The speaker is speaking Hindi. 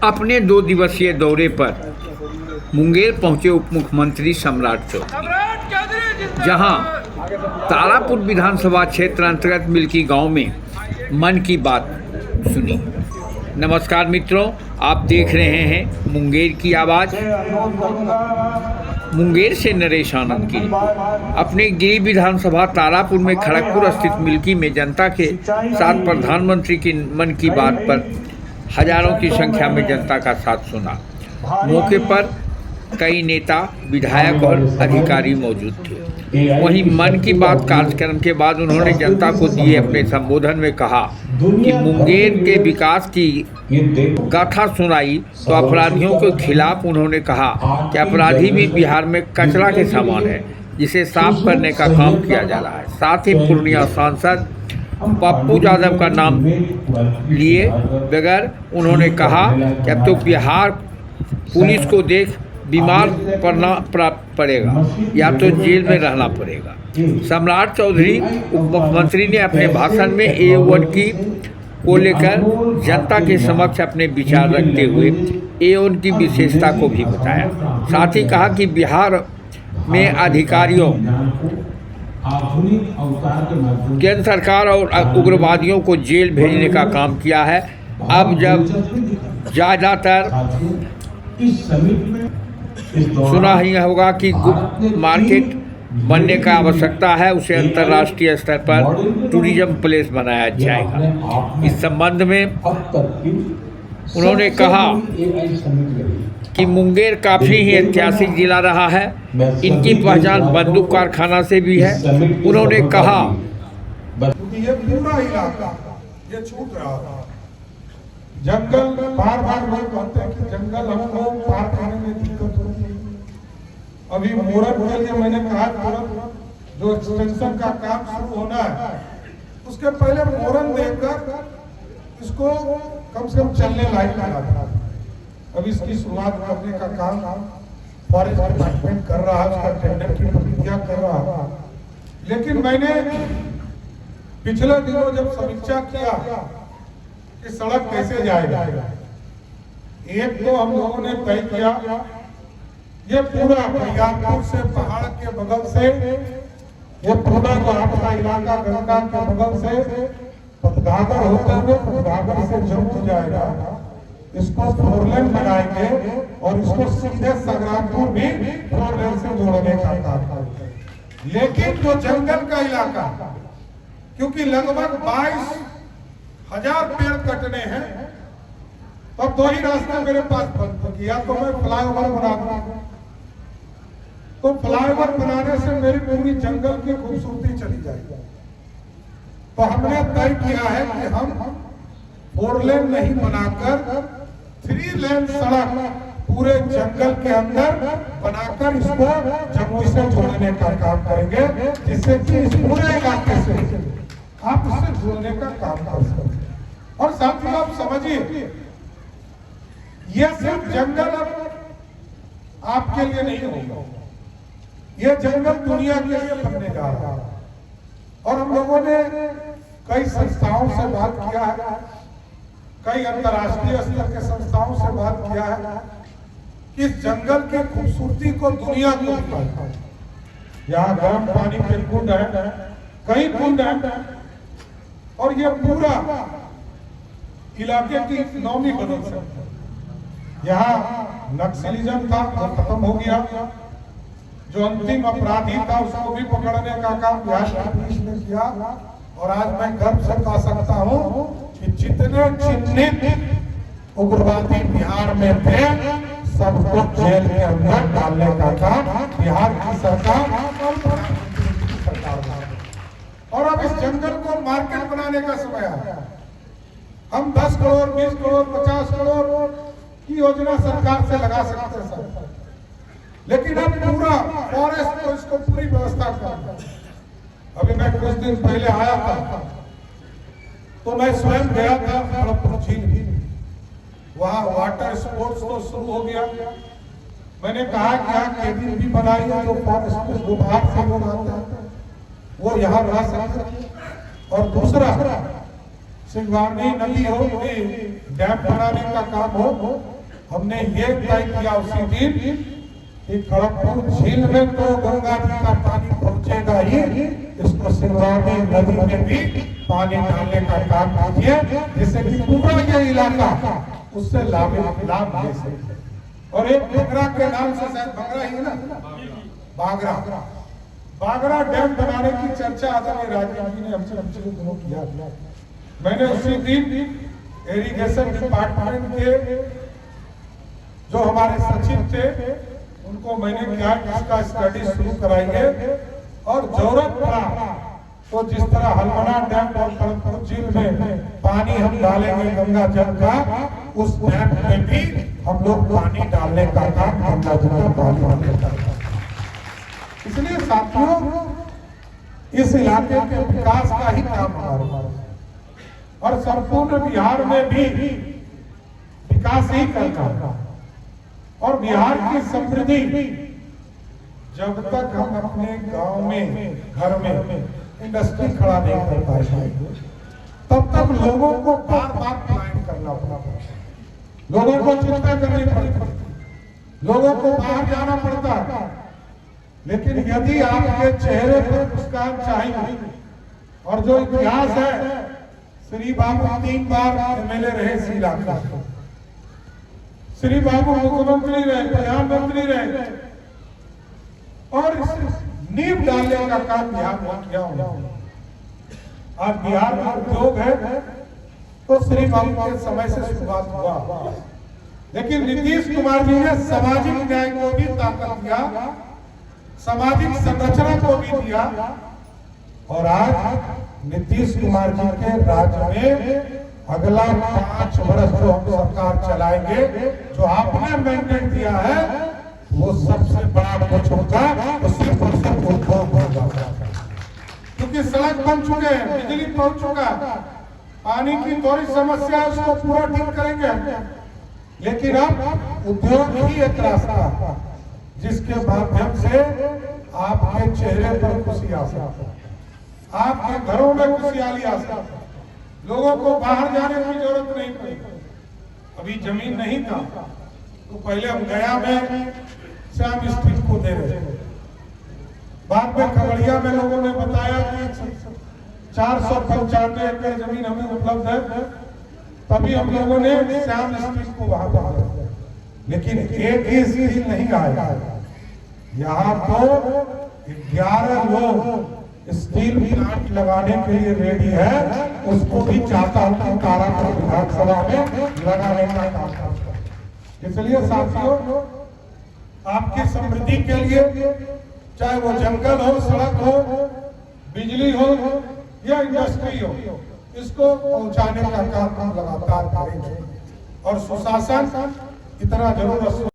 अपने 2 दिवसीय दौरे पर मुंगेर पहुंचे उप मुख्यमंत्री सम्राट चौधरी, जहां तारापुर विधानसभा क्षेत्र अंतर्गत मिल्की गांव में मन की बात सुनी। नमस्कार मित्रों, आप देख रहे हैं मुंगेर की आवाज़। मुंगेर से नरेश आनंद की अपने गिरी विधानसभा तारापुर में खड़गपुर स्थित मिल्की में जनता के साथ प्रधानमंत्री की मन की बात पर हजारों की संख्या में जनता का साथ सुना। मौके पर कई नेता, विधायक और अधिकारी मौजूद थे। वहीं मन की बात कार्यक्रम के बाद उन्होंने जनता को दिए अपने संबोधन में कहा कि मुंगेर के विकास की गाथा सुनाई तो अपराधियों के खिलाफ उन्होंने कहा कि अपराधी भी बिहार में कचरा के समान है, जिसे साफ करने का काम किया जा रहा है। साथ ही पूर्णिया सांसद पप्पू यादव का नाम लिए बगैर उन्होंने कहा कि अब तो बिहार पुलिस को देख बीमार पड़ना पड़ेगा या तो जेल में रहना पड़ेगा। सम्राट चौधरी उप मुख्यमंत्री ने अपने भाषण में A1 को लेकर जनता के समक्ष अपने विचार रखते हुए A1 की विशेषता को भी बताया। साथ ही कहा कि बिहार में अधिकारियों, केंद्र सरकार और उग्रवादियों को जेल भेजने का काम किया है। अब जब ज़्यादातर सुना ही होगा कि गुप्त मार्केट बनने का आवश्यकता है, उसे अंतर्राष्ट्रीय स्तर पर टूरिज्म प्लेस बनाया जाएगा। इस संबंध में उन्होंने कहा कि मुंगेर काफ़ी ही ऐतिहासिक जिला रहा है। इनकी पहचान बंदूक कारखाना से भी है। उन्होंने कहा ये पूरा इलाका ये छूट रहा था। जंगल बार बार लोग कहते हैं कि जंगल हमको पार करने में दिक्कत होती है। अभी मोरत के लिए मैंने कहा तुरंत जो एक्सटेंशन का काम शुरू होना है उसके पहले मोरन देकर इसको कम से कम चलने लायक बना। अब इसकी शुरुआत करने का काम फॉरेस्ट डिपार्टमेंट कर रहा है, उसका टेंडर की प्रक्रिया कर रहा है। लेकिन मैंने पिछले दिनों जब समीक्षा किया कि सड़क कैसे जाएगा, एक तो हम लोगों ने तय किया ये पूरा बरियारपुर से पहाड़ के बगल से ये पूरा जो आपका इलाका गंगा के बगल से पतगागर होते हुए पतगागर से जम्मू जाएगा। इसको 4 लेन बनाएंगे और इसको सीधे संग्रामपुर भी 4 लेन से जोड़ने का काम करेंगे। लेकिन जो जंगल का इलाका, क्योंकि लगभग 22,000 पेड़ कटने हैं, तब 2 ही रास्ते मेरे पास बंद किया तो मैं फ्लाईओवर बना दूंगा। तो फ्लाईओवर बनाने से मेरी पूरी जंगल की खूबसूरती चली जाएगी। तो हमने तय किया है कि हम 4 लेन नहीं बनाकर 3 लेन सड़क पूरे जंगल के अंदर बनाकर इसको जम्मू से जोड़ने का काम करेंगे, जिससे कि इस पूरे इलाके से आप इससे जोड़ने का काम कर सकते। और साथ ही आप समझिए ये सिर्फ जंगल अब आपके लिए नहीं होगा, ये जंगल दुनिया के लिए बनने जा रहा है। और हम लोगों ने कई संस्थाओं से बात किया है, कई अंतर्राष्ट्रीय स्तर के संस्थाओं से बात किया है कि इस जंगल की खूबसूरती को दुनिया को दिखाना। यहाँ गर्म पानी के कुंड है, कई कुंड है, और ये पूरा इलाके की इकोनॉमी बदल सकती है। यहाँ नक्सलिज्म था वो खत्म हो गया, जो अंतिम अपराधी था उसको भी पकड़ने का काम बिहार पुलिस ने किया। और आज मैं गर्व से कह सकता हूँ कि जितने चिन्हित उग्रवादी बिहार में थे सबको जेल के अंदर डालने का काम बिहार की सरकार और अब इस जंगल को मार्केट बनाने का समय है। हम 10 करोड़ 20 करोड़ 50 करोड़ की योजना सरकार से लगा सकते हैं सर, लेकिन अब पूरा फॉरेस्ट को इसको पूरी व्यवस्था करना। अभी मैं कुछ दिन पहले आया था तो मैं स्वयं गया था खड़गपुर झील, वहाँ वाटर स्पोर्ट्स तो शुरू हो गया। मैंने कहा कि यहाँ केबिन भी बनाई है, जो फॉरेस्ट विभाग से लोग आते हैं वो यहाँ रह सकते हैं। और दूसरा सिंघानी नदी हो, डैम बनाने का काम हो, हमने ये तय किया उसी दिन कि खड़गपुर झील में तो गंगा जी का पानी पहुंचेगा ही, इसको सिंघानी नदी में भी पानी डालने का काम कीजिए, जिससे कि पूरा ये इलाका उससे लाभ ले सके। और एक बगरा के नाम से, शायद बगरा ही है ना, बागरा डैम बनाने की चर्चा आदरणीय राजीव जी ने हमसे पिछले दिनों किया। मैंने उसी दिन इरिगेशन डिपार्टमेंट के जो हमारे सचिव थे उनको मैंने कहा कि इसका स्टडी शुरू कराइए, और जरूरत पड़ा तो जिस तरह हलमना डैम और खड़गपुर झील में पानी हम डालेंगे गंगा जल का, उस डैम में भी हम लोग पानी डालने का काम गंगा जी का पानी डालने का काम। इसलिए साथियों, इस इलाके के विकास का ही काम हमारे और संपूर्ण बिहार में भी विकास ही करना, और बिहार की समृद्धि जब तक हम अपने गांव में, घर में इंडस्ट्री खड़ा नहीं कर पाएंगे, तब तक लोगों को बार बार प्लान करना पड़ता, लोगों को चिंता करनी पड़ती, लोगों को बाहर जाना पड़ता। लेकिन यदि आपके चेहरे पर मुस्कान चाहिए, और जो इतिहास है, श्री बाबू 3 बार एमएलए रहे इस इलाके, श्री बाबू मुख्यमंत्री रहे, प्रधानमंत्री रहे, और नींव डालने का काम बिहार में किया उन्होंने। आज बिहार में उद्योग है तो श्री बाबू के समय से शुरुआत हुआ, लेकिन नीतीश कुमार जी ने सामाजिक न्याय को भी ताकत दिया, सामाजिक संरचना को भी दिया, और आज नीतीश कुमार जी के राज्य में अगला 5 वर्ष जो हम सरकार चलाएंगे, जो आपने मैंडेट दिया है, वो सबसे बड़ा कुछ होगा, उससे उद्योग होगा, क्योंकि सड़क बन चुके हैं, बिजली पहुंच चुका, पानी की थोड़ी समस्या है, उसको पूरा ठीक करेंगे। लेकिन अब उद्योग ही एक रास्ता जिसके माध्यम से आपके चेहरे पर खुशी आ सकती है, आपके घरों में खुशहाली आ सकती है, लोगों को बाहर जाने की जरूरत नहीं पड़ी। अभी जमीन नहीं था तो पहले हम गया में श्याम स्ट्रीट को दे रहे थे, बाद में खगड़िया में लोगों ने बताया कि 495 एकड़ जमीन हमें उपलब्ध है, तभी हम लोगों ने श्याम स्ट्रीट को वहां पर दिया। लेकिन एक ही स्टील नहीं आया, यहाँ तो 11 लोग स्टील प्लांट लगाने के लिए रेडी है, उसको भी चाहता हूं कि कारापुर विधानसभा में लगाने का काम करता। इसलिए साथियों, आपकी समृद्धि के लिए चाहे वो जंगल हो, सड़क हो, बिजली हो या इंडस्ट्री हो, इसको पहुंचाने का काम हम लगातार करेंगे, और सुशासन इतना जरूर